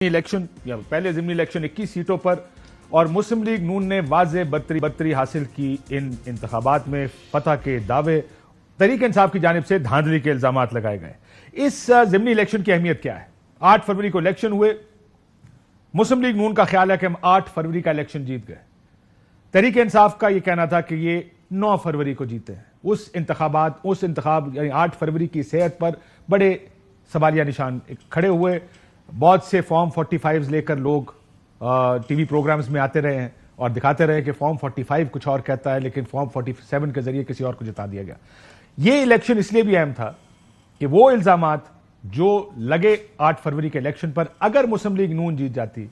Election या पहले ज़िमनी election 21 सीटों पर और मुस्लिम लीग नून ने वाज़े बर्तरी हासिल की। इन इंतखाबात में फतह के दावे तहरीक इंसाफ की जानिब से धांधली के इल्जाम लगाए गए। इस ज़िमनी इलेक्शन की अहमियत क्या है? 8 फरवरी को इलेक्शन हुए। मुस्लिम लीग नून का ख्याल है कि हम 8 फरवरी का इलेक्शन जीत गए। तहरीक इंसाफ का यह कहना था कि ये 9 फरवरी को जीते हैं। उस इंतखाब यानी 8 फरवरी की सेहत पर बड़े सवालिया निशान खड़े हुए। बहुत से फॉर्म 45 लेकर लोग टीवी प्रोग्राम्स में आते रहे हैं और दिखाते रहे कि फॉर्म 45 कुछ और कहता है, लेकिन फॉर्म 47 के जरिए किसी और को जिता दिया गया। यह इलेक्शन इसलिए भी अहम था कि वो इल्जामात जो लगे 8 फरवरी के इलेक्शन पर, अगर मुस्लिम लीग नून जीत जाती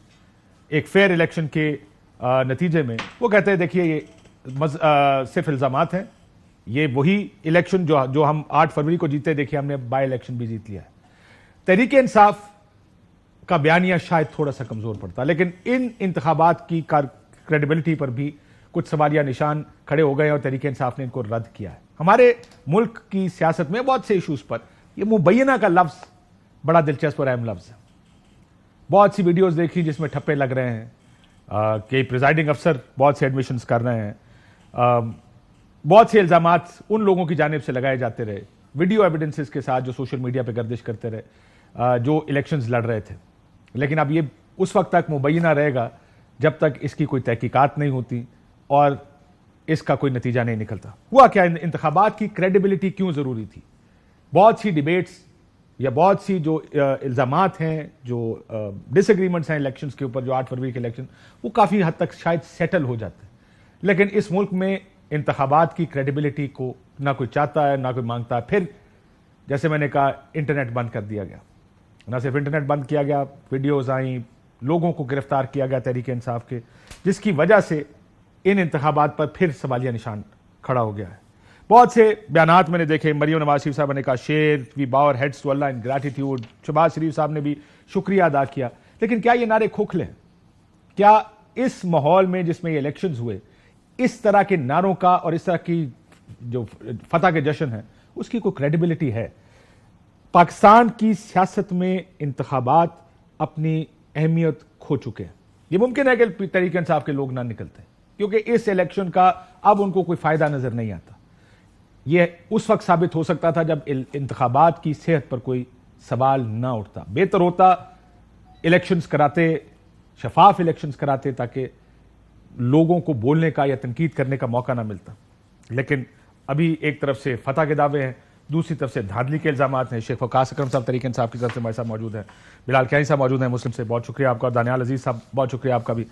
एक फेयर इलेक्शन के नतीजे में, वो कहते हैं देखिए ये सिर्फ इल्जामात हैं, ये वही इलेक्शन जो हम 8 फरवरी को जीते, देखिए हमने बाई इलेक्शन भी जीत लिया है। तहरीक इंसाफ का बयानिया शायद थोड़ा सा कमजोर पड़ता, लेकिन इन इंतखाबात की क्रेडिबिलिटी पर भी कुछ सवालिया निशान खड़े हो गए और तहरीक इंसाफ ने इनको रद्द किया है। हमारे मुल्क की सियासत में बहुत से इशूज पर यह मुबैना का लफ्ज बड़ा दिलचस्प और अहम लफ्ज है। बहुत सी वीडियोस देखी जिसमें ठप्पे लग रहे हैं कि प्रिजाइडिंग अफसर बहुत से एडमिशंस कर रहे हैं। बहुत से इल्जामात उन लोगों की जानिब से लगाए जाते रहे, वीडियो एविडेंसेस के साथ, जो सोशल मीडिया पर गर्दिश करते रहे, जो इलेक्शंस लड़ रहे थे। लेकिन अब ये उस वक्त तक मुबैना रहेगा जब तक इसकी कोई तहकीकात नहीं होती और इसका कोई नतीजा नहीं निकलता। हुआ क्या? इंतखाबात की क्रेडिबिलिटी क्यों जरूरी थी? बहुत सी डिबेट्स या बहुत सी जो इल्जामात हैं, जो डिसएग्रीमेंट्स हैं इलेक्शंस के ऊपर, जो 8 फरवरी के इलेक्शन, वो काफी हद तक शायद सेटल हो जाते हैं। लेकिन इस मुल्क में इंतखाबात की क्रेडिबिलिटी को ना कोई चाहता है, ना कोई मांगता है। फिर जैसे मैंने कहा, इंटरनेट बंद कर दिया गया। ना सिर्फ इंटरनेट बंद किया गया, वीडियोज आई, लोगों को गिरफ्तार किया गया तहरीक इंसाफ के, जिसकी वजह से इन इंतखाबात पर फिर सवालिया निशान खड़ा हो गया है। बहुत से बयानात मैंने देखे। मरियम नवाज शरीफ साहब ने कहा शेर we Bawar heads to Allah in gratitude. Shahbaz शरीफ साहब ने भी शुक्रिया अदा किया। लेकिन क्या ये नारे खोखले हैं? क्या इस माहौल में जिसमें ये इलेक्शंस हुए, इस तरह के नारों का और इस तरह की जो फतह के जश्न है, उसकी कोई क्रेडिबिलिटी है? पाकिस्तान की सियासत में इंतखाबात अपनी अहमियत खो चुके हैं। यह मुमकिन है कि तहरीक इंसाफ के लोग ना निकलते, क्योंकि इस इलेक्शन का अब उनको कोई फायदा नजर नहीं आता। यह उस वक्त साबित हो सकता था जब इंतखाबात की सेहत पर कोई सवाल ना उठता। बेहतर होता इलेक्शंस कराते, शफाफ इलेक्शंस कराते, ताकि लोगों को बोलने का या तनकीद करने का मौका ना मिलता। लेकिन अभी एक तरफ से फतह के दावे हैं, दूसरी तरफ से धांधली के इल्जामात हैं। शेख वकास अकरम साहब तहरीक इंसाफ की तरफ से हमारे साथ मौजूद हैं, बिलाल कियानी साहब मौजूद हैं मुस्लिम से, बहुत शुक्रिया आपका। दानियाल अजीज साहब, बहुत शुक्रिया आपका भी।